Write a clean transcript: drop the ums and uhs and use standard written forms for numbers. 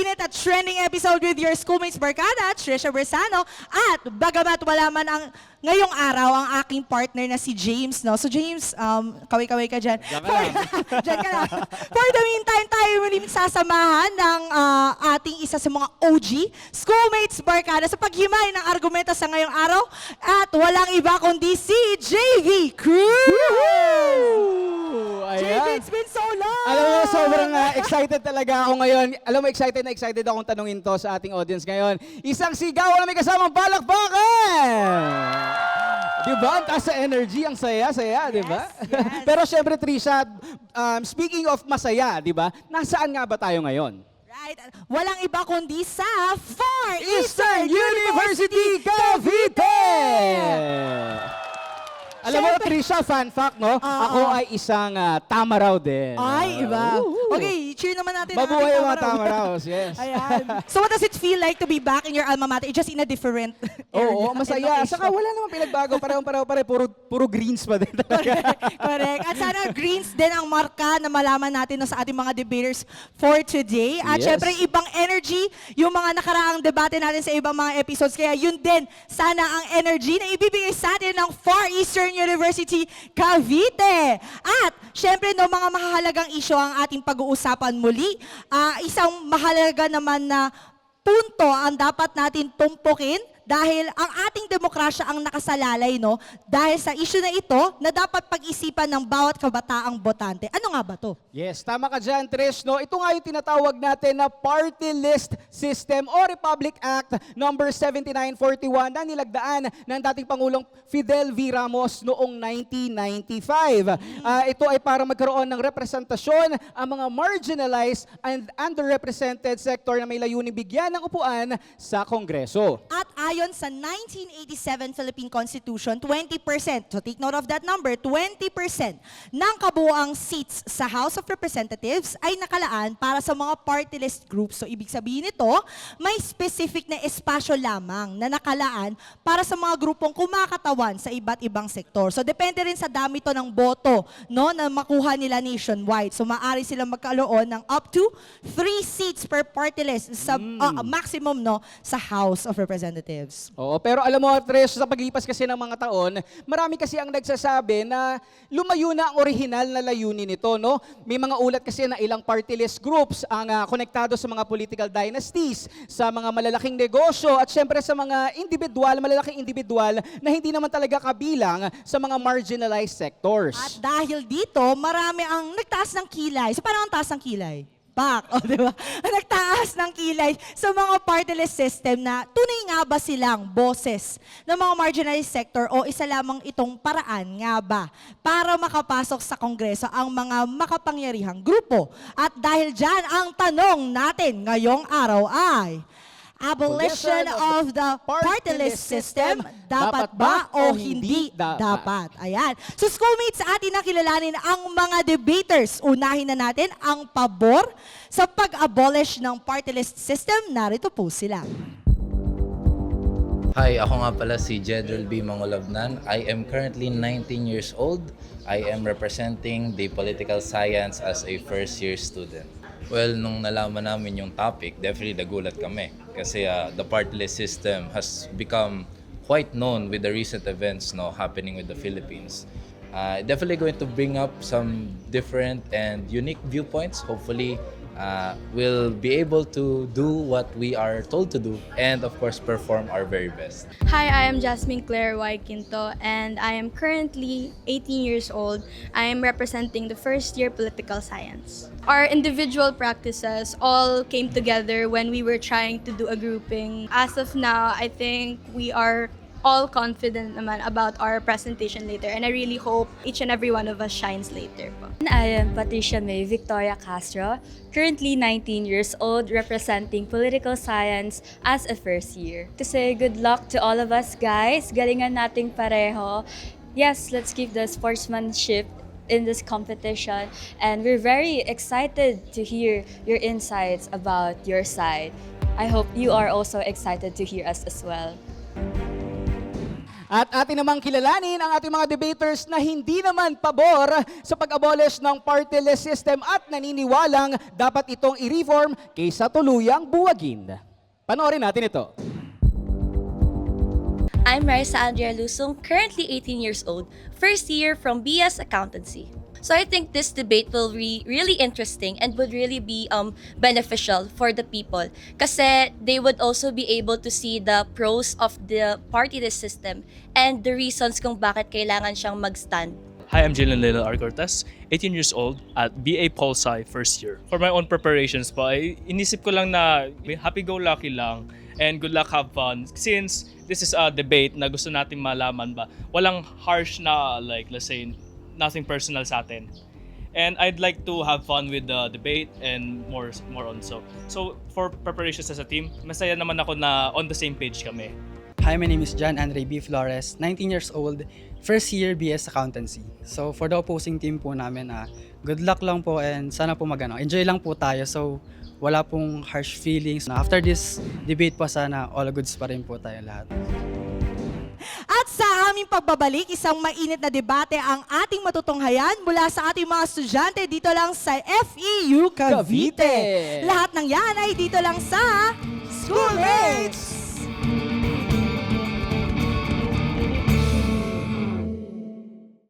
pinakainit at trending episode with your schoolmates barkada, Trisha Bersano. At bagamat wala man ang ngayong araw ang aking partner na si James, no? So James, kaway-kaway ka dyan. Dyan ka lang. For the meantime, tayo muli sasamahan ng ating isa sa mga OG schoolmates barkada sa paghimay ng argumento sa ngayong araw. At walang iba kundi si JV Cruz! JV, it's been so long! Alam mo, sobrang excited talaga ako ngayon. Alam mo, excited na excited akong tanungin to sa ating audience ngayon. Isang sigaw na may kasamang balakbakan! Diba? Ang taas sa energy, ang saya-saya, diba? Yes. Pero syempre, Trisha, speaking of masaya, diba? Nasaan nga ba tayo ngayon? Right. Walang iba kundi sa Far Eastern University Cavite! Alam mo, Siyempre. Trisha, fun fact, no? Ako ay isang tama raw din. Ay, iba. Okay, cheer naman natin. ang Mabuhay ating ang mga Tamaraw. Tamaraws, yes. Ayan. So what does it feel like to be back in your alma mater? Just in a different Oo, area masaya. and location? Saka wala namang pinagbago. Pareho-pareho. Puro greens pa din talaga. Correct. At sana greens din ang marka na malaman natin no, sa ating mga debaters for today. At Yes. syempre, ibang energy yung mga nakaraang debate natin sa ibang mga episodes. Kaya yun din, sana ang energy na ibibigay sa atin ng Far Eastern University Cavite. At syempre, no, mga mahalagang issue ang ating pag-uusapan muli. Isang mahalaga naman na punto ang dapat natin tumpukin dahil ang ating demokrasya ang nakasalalay, no? Dahil sa issue na ito na dapat pag-isipan ng bawat kabataang botante. Ano nga ba to? Yes, tama ka dyan, Trish. No? Ito nga yung tinatawag natin na Party List System o Republic Act number 7941 na nilagdaan ng dating Pangulong Fidel V. Ramos noong 1995. Ito ay para magkaroon ng representasyon ang mga marginalized and underrepresented sector na may layuning bigyan ng upuan sa Kongreso. At ayon sa 1987 Philippine Constitution, 20%, so take note of that number, 20% ng kabuuang seats sa House of Representatives ay nakalaan para sa mga party list groups. So ibig sabihin nito, may specific na espasyo lamang na nakalaan para sa mga grupong kumakatawan sa iba't ibang sektor. So depende rin sa dami to ng boto, no, na makuha nila nationwide. So maaari silang magkaroon ng up to 3 seats per party list sa maximum, no, sa House of Representatives. Oo, pero alam mo, Trish, sa paglipas kasi ng mga taon, marami kasi ang nagsasabi na lumayo na ang orihinal na layunin nito, no? May mga ulat kasi na ilang party list groups ang konektado sa mga political dynasties, sa mga malalaking negosyo, at syempre sa mga malalaking individual na hindi naman talaga kabilang sa mga marginalized sectors. At dahil dito, marami ang nagtaas ng kilay. So parang ang taas ng kilay? Back, o di ba? Nagtaas ng kilay sa mga party list system na tunay nga ba silang boses ng mga marginalized sector o isa lamang itong paraan nga ba para makapasok sa Kongreso ang mga makapangyarihang grupo? At dahil dyan, ang tanong natin ngayong araw ay, abolition of the party list system, dapat ba o hindi dapat? Ayan. So schoolmates, atin na kilalanin ang mga debaters. Unahin na natin ang pabor sa pag-abolish ng party list system. Narito po sila. Hi, ako nga pala si Jedrel B. Mangolabnan. I am currently 19 years old. I am representing the political science as a first-year student. Well, nung nalaman namin yung topic, definitely nagulat kami. Kasi the party list system has become quite known with the recent events happening with the Philippines. Definitely going to bring up some different and unique viewpoints. Hopefully, we'll be able to do what we are told to do and, of course, perform our very best. Hi, I am Jasmine Claire Y. Quinto and I am currently 18 years old. I am representing the first year political science. Our individual practices all came together when we were trying to do a grouping. As of now, I think we are all confident naman about our presentation later and I really hope each and every one of us shines later po. I am Patricia May Victoria Castro, currently 19 years old, representing political science as a first year. To say good luck to all of us guys, galingan nating pareho. Yes, let's keep the sportsmanship in this competition and we're very excited to hear your insights about your side. I hope you are also excited to hear us as well. At atin namang kilalanin ang ating mga debaters na hindi naman pabor sa pag-abolish ng party list system at naniniwalang dapat itong i-reform kaysa tuluyang buwagin. Panoorin natin ito. I'm Marisa Andrea Lusong, currently 18 years old, first year from BS Accountancy. So I think this debate will be really interesting and would really be beneficial for the people kasi they would also be able to see the pros of the party list system and the reasons kung bakit kailangan siyang mag-stand. Hi, I'm Jalen Lila R. Cortez, 18 years old at BA Pol Sci first year. For my own preparations po, ay inisip ko lang na happy-go-lucky lang and good luck, have fun. Since this is a debate na gusto natin malaman ba, walang harsh na like, let's say, nothing personal sa atin. And I'd like to have fun with the debate and more on so. So for preparations as a team, masaya naman ako na on the same page kami. Hi, my name is John Andre B. Flores, 19 years old, first year BS Accountancy. So for the opposing team po namin, good luck lang po and sana po enjoy lang po tayo. So wala pong harsh feelings. After this debate po, sana all goods pa rin po tayo lahat. At sa aming pagbabalik, isang mainit na debate ang ating matutunghayan mula sa ating mga estudyante dito lang sa FEU Cavite. Cavite. Lahat ng yan ay dito lang sa School